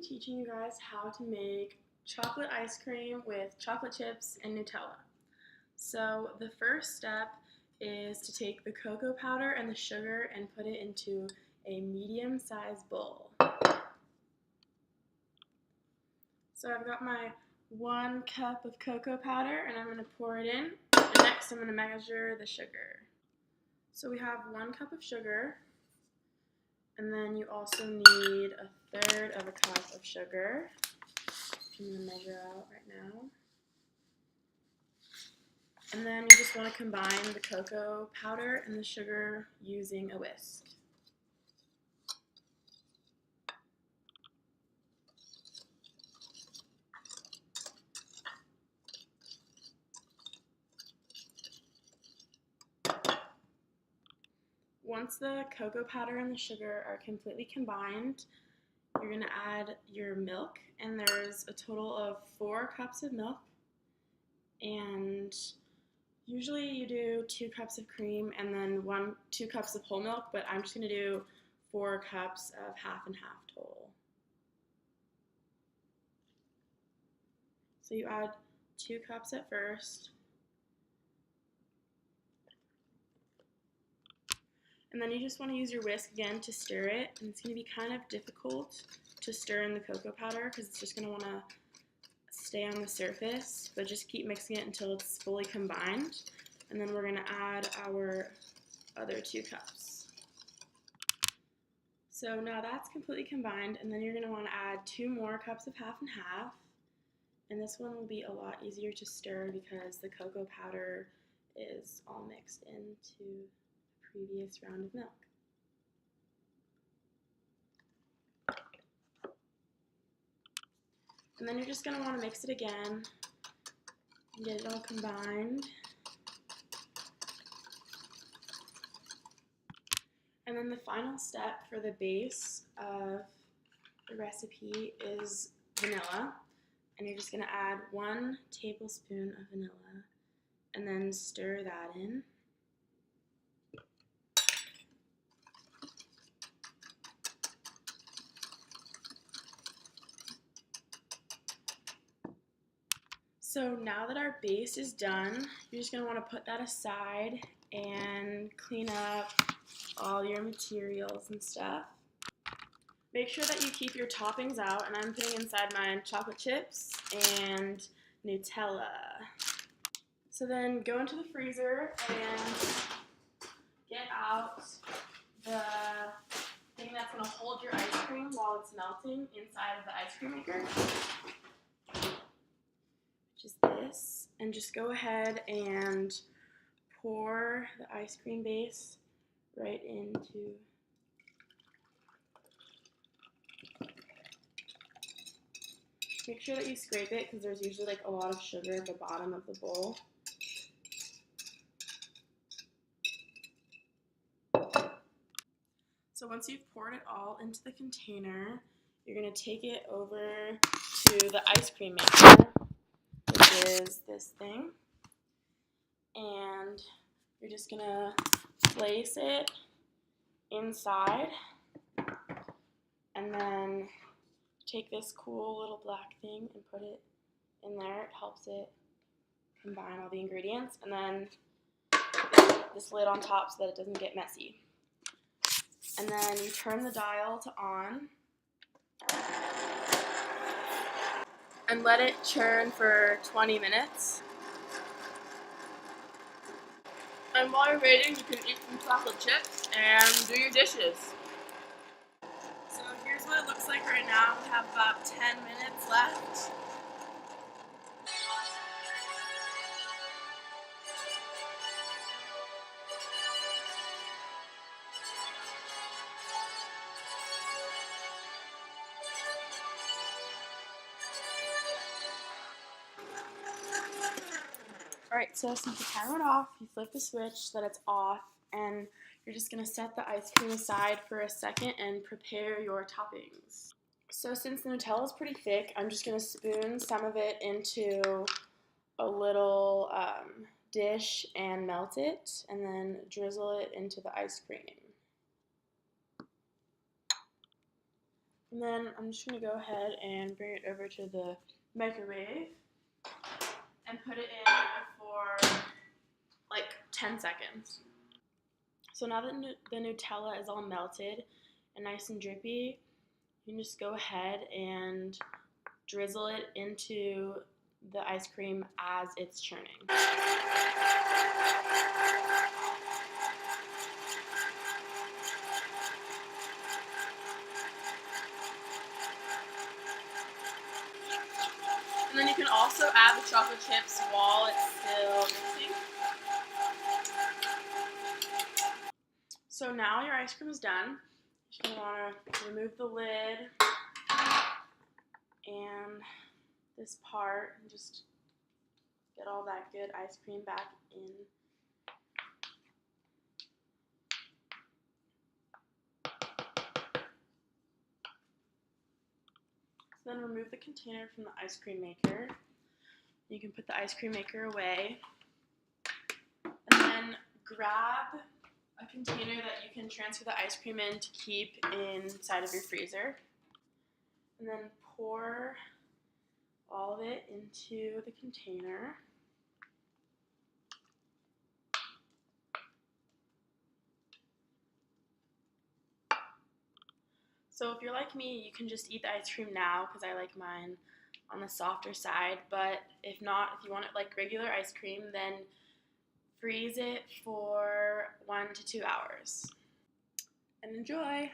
teaching you guys how to make chocolate ice cream with chocolate chips and Nutella. So the first step is to take the cocoa powder and the sugar and put it into a medium-sized bowl. So I've got my 1 cup of cocoa powder and I'm going to pour it in. And next I'm going to measure the sugar. So we have 1 cup of sugar, and then you also need 1/3 of a cup of sugar. I'm going to measure out right now. And then you just want to combine the cocoa powder and the sugar using a whisk. Once the cocoa powder and the sugar are completely combined, you're going to add your milk, and there's a total of 4 cups of milk, and usually you do 2 cups of cream and then 2 cups of whole milk, but I'm just going to do 4 cups of half and half total. So you add 2 cups at first, and then you just want to use your whisk again to stir it, and it's going to be kind of difficult to stir in the cocoa powder because it's just going to want to stay on the surface, but just keep mixing it until it's fully combined, and then we're going to add our other 2 cups. So now that's completely combined, and then you're going to want to add 2 more cups of half and half, and this one will be a lot easier to stir because the cocoa powder is all mixed into previous round of milk. And then you're just going to want to mix it again and get it all combined. And then the final step for the base of the recipe is vanilla. And you're just going to add 1 tablespoon of vanilla and then stir that in. So now that our base is done, you're just going to want to put that aside and clean up all your materials and stuff. Make sure that you keep your toppings out, and I'm putting inside mine chocolate chips and Nutella. So then go into the freezer and get out the thing that's going to hold your ice cream while it's melting inside of the ice cream maker, which is this, and just go ahead and pour the ice cream base right into. Make sure that you scrape it because there's usually like a lot of sugar at the bottom of the bowl. So once you've poured it all into the container, you're going to take it over to the ice cream maker, which is this thing, and you're just going to place it inside, and then take this cool little black thing and put it in there. It helps it combine all the ingredients, and then this lid on top so that it doesn't get messy. And then you turn the dial to on and let it churn for 20 minutes. And while you're waiting, you can eat some chocolate chips and do your dishes. So here's what it looks like right now. We have about 10 minutes left. Alright, so since the timer went off, you flip the switch so that it's off, and you're just going to set the ice cream aside for a second and prepare your toppings. So since the Nutella is pretty thick, I'm just going to spoon some of it into a little dish and melt it, and then drizzle it into the ice cream. And then I'm just going to go ahead and bring it over to the microwave and put it in for like 10 seconds. So now that the Nutella is all melted and nice and drippy, you can just go ahead and drizzle it into the ice cream as it's churning. And then you can also add the chocolate chips while it's still mixing. So now your ice cream is done. You're going to want to remove the lid and this part and just get all that good ice cream back in. So then remove the container from the ice cream maker. You can put the ice cream maker away. And then grab a container that you can transfer the ice cream in to keep inside of your freezer. And then pour all of it into the container. So if you're like me, you can just eat the ice cream now because I like mine on the softer side. But if not, if you want it like regular ice cream, then freeze it for 1 to 2 hours. And enjoy!